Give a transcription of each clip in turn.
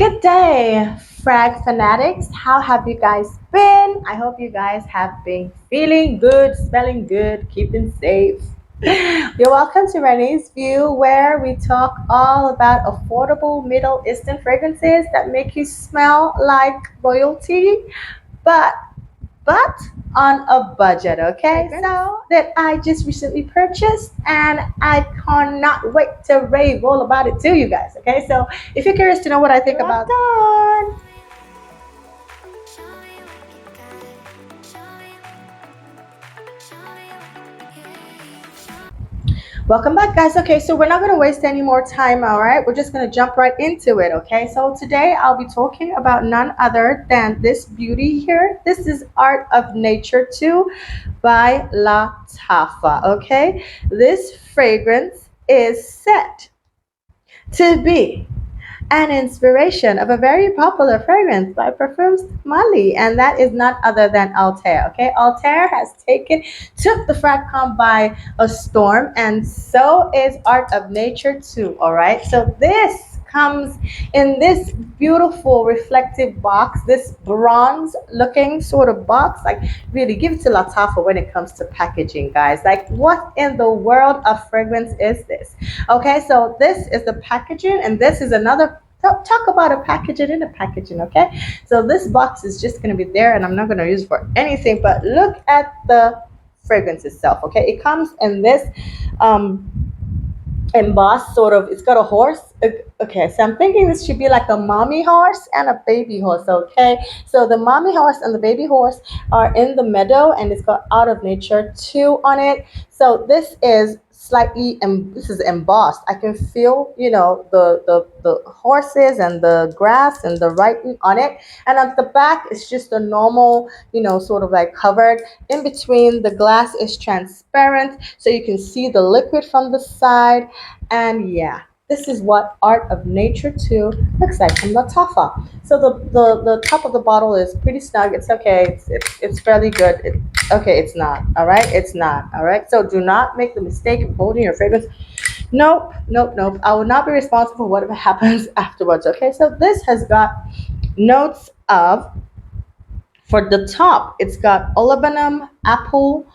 Good day, frag fanatics. How have you guys been? I hope you guys have been feeling good, smelling good, keeping safe. You're welcome to Renee's View, where we talk all about affordable Middle Eastern fragrances that make you smell like royalty, but but on a budget, okay? So that I just recently purchased and I cannot wait to rave all about it to you guys, okay? So if you're curious to know what I think about done. Welcome back, guys. Okay, so we're not going to waste any more time, all right? We're just going to jump right into it, okay? So today I'll be talking about none other than this beauty here. This is Art of Nature 2 by Lattafa, okay? This fragrance is set to be an inspiration of a very popular fragrance by Parfums Mali, and that is none other than Altair. Okay, Altair has took the Fragcom by a storm, and so is Art of Nature too. All right, so this comes in this beautiful reflective box, this bronze looking sort of box. Like, really give it to Lattafa when it comes to packaging, guys. Like, what in the world of fragrance is this? Okay, so this is the packaging, and this is another talk about a packaging in a packaging. Okay, so this box is just going to be there and I'm not going to use it for anything, but look at the fragrance itself. Okay, it comes in this um embossed sort of, it's got a horse. Okay, so I'm thinking this should be like a mommy horse and a baby horse. Okay, so the mommy horse and the baby horse are in the meadow and it's got Out of Nature 2 on it. So this is slightly this is embossed. I can feel, the horses and the grass and the writing on it, and at the back it's just a normal, sort of like covered. In between, the glass is transparent so you can see the liquid from the side. And yeah, this is what Art of Nature 2 looks like from Lattafa. So the top of the bottle is pretty snug. It's okay. It's fairly good. Okay, it's not. All right, it's not. All right. So do not make the mistake of holding your fragrance. Nope, nope, nope. I will not be responsible for whatever happens afterwards. Okay. So this has got notes of, for the top, it's got olibanum, apple,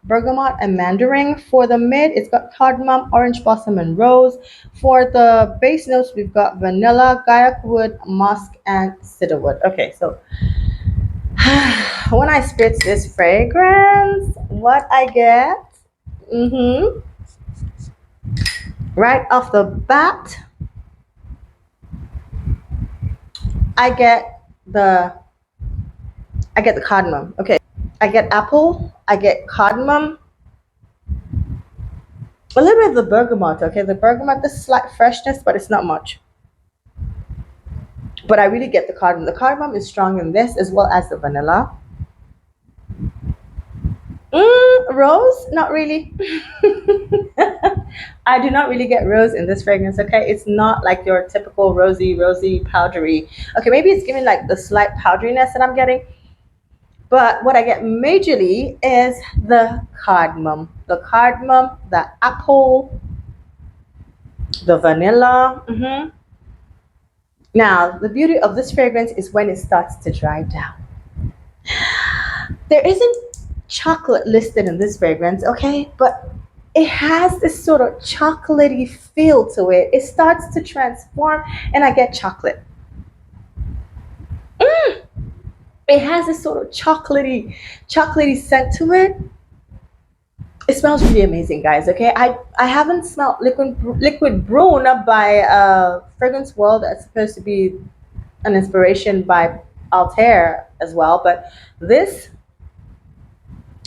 bergamot, and mandarin. For the mid, it's got cardamom, orange blossom, and rose. For the base notes, we've got vanilla, gaiac wood, musk, and cedarwood. Okay, so when I spritz this fragrance, what I get, mm-hmm, right off the bat, I get the I get the cardamom. Okay, I get apple, I get cardamom, a little bit of the bergamot. Okay, the bergamot, the slight freshness, but it's not much. But I really get the cardamom. The cardamom is strong in this as well as the vanilla. Rose, not really. I do not really get rose in this fragrance. Okay, it's not like your typical rosy, powdery. Okay, maybe it's giving like the slight powderiness that I'm getting. But what I get majorly is the cardamom, the apple, the vanilla. Now, the beauty of this fragrance is when it starts to dry down. There isn't chocolate listed in this fragrance, okay? But it has this sort of chocolatey feel to it. It starts to transform, and I get it has this sort of chocolatey scent to it. It smells really amazing, guys. Okay, I haven't smelled liquid brune by Fragrance World. That's supposed to be an inspiration by Altair as well, but this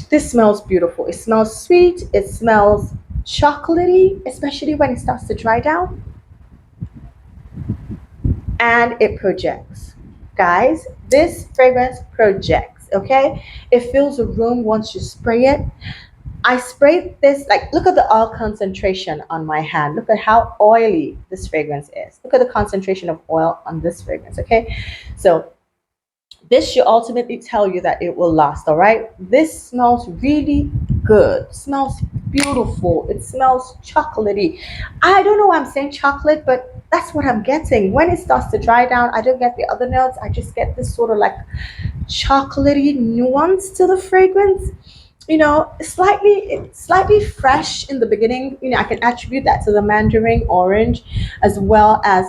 this smells beautiful. It smells sweet. It smells chocolatey, especially when it starts to dry down, and it projects. Guys, this fragrance projects. Okay, it fills a room once you spray it. I sprayed this, like, look at the oil concentration on my hand. Look at how oily this fragrance is. Look at the concentration of oil on this fragrance, okay? So this should ultimately tell you that it will last, all right? This smells really good. It smells beautiful. It smells chocolatey. I don't know why I'm saying chocolate, but that's what I'm getting. When it starts to dry down, I don't get the other notes. I just get this sort of like chocolatey nuance to the fragrance. Slightly fresh in the beginning. I can attribute that to the mandarin orange as well as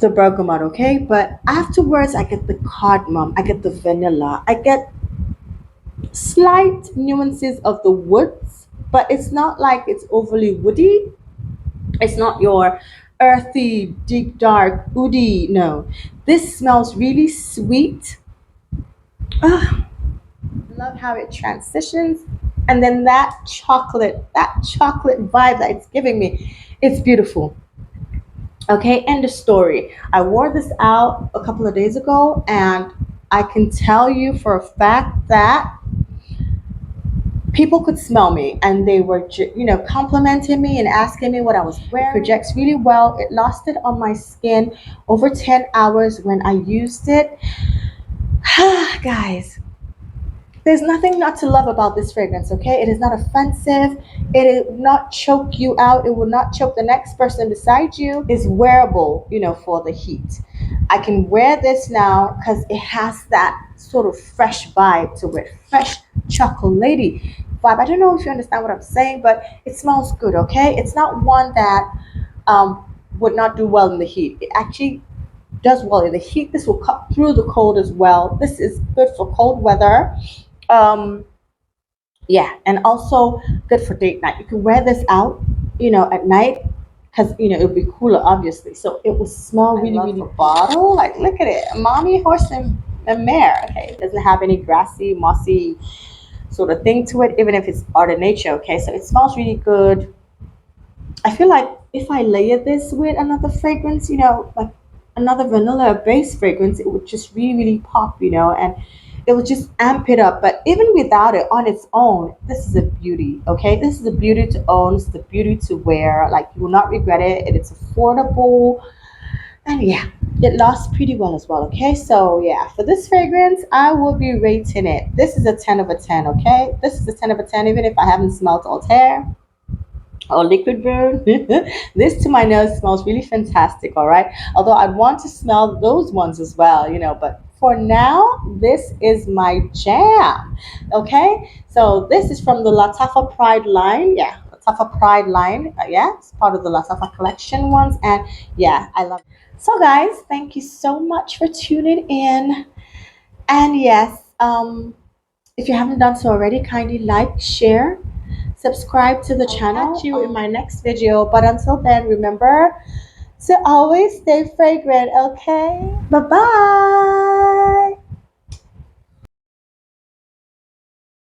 the bergamot, okay? But afterwards, I get the cardamom, I get the vanilla, I get slight nuances of the woods, but it's not like it's overly woody. It's not your earthy, deep, dark, woody. No, this smells really sweet. Ah, love how it transitions, and then that chocolate vibe that it's giving me, it's beautiful. Okay, end of story. I wore this out a couple of days ago, and I can tell you for a fact that people could smell me, and they were complimenting me and asking me what I was wearing. It projects really well. It lasted on my skin over 10 hours when I used it. Guys, there's nothing not to love about this fragrance, okay? It is not offensive. It will not choke you out. It will not choke the next person beside you. It's wearable, for the heat. I can wear this now because it has that sort of fresh vibe to it. Fresh chocolatey vibe. I don't know if you understand what I'm saying, but it smells good, okay? It's not one that would not do well in the heat. It actually does well in the heat. This will cut through the cold as well. This is good for cold weather. Yeah, and also good for date night. You can wear this out, at night because it'll be cooler, obviously. So it will smell really, really bottle. Like, look at it, mommy horse and mare. Okay, it doesn't have any grassy, mossy sort of thing to it, even if it's art of nature. Okay, so it smells really good. I feel like if I layer this with another fragrance, like another vanilla base fragrance, it would just really, really pop, and it would just amp it up. But even without it on its own, this is a beauty, okay? This is a beauty to own, it's the beauty to wear. Like, you will not regret it, and it's affordable. And yeah, it lasts pretty well as well, okay? So yeah, for this fragrance, I will be rating it. This is a 10 of a 10, okay? This is a 10 of a 10, even if I haven't smelled Altair or liquid burn. This to my nose smells really fantastic, all right? Although I'd want to smell those ones as well, but for now, this is my jam. Okay, so this is from the Lattafa Pride line. Yeah, Lattafa Pride line. Yeah, it's part of the Lattafa collection ones, and yeah, I love it. So guys, thank you so much for tuning in. And yes, if you haven't done so already, kindly like, share, subscribe to the channel. I'll catch you in my next video. But until then, remember to always stay fragrant, okay? Bye bye.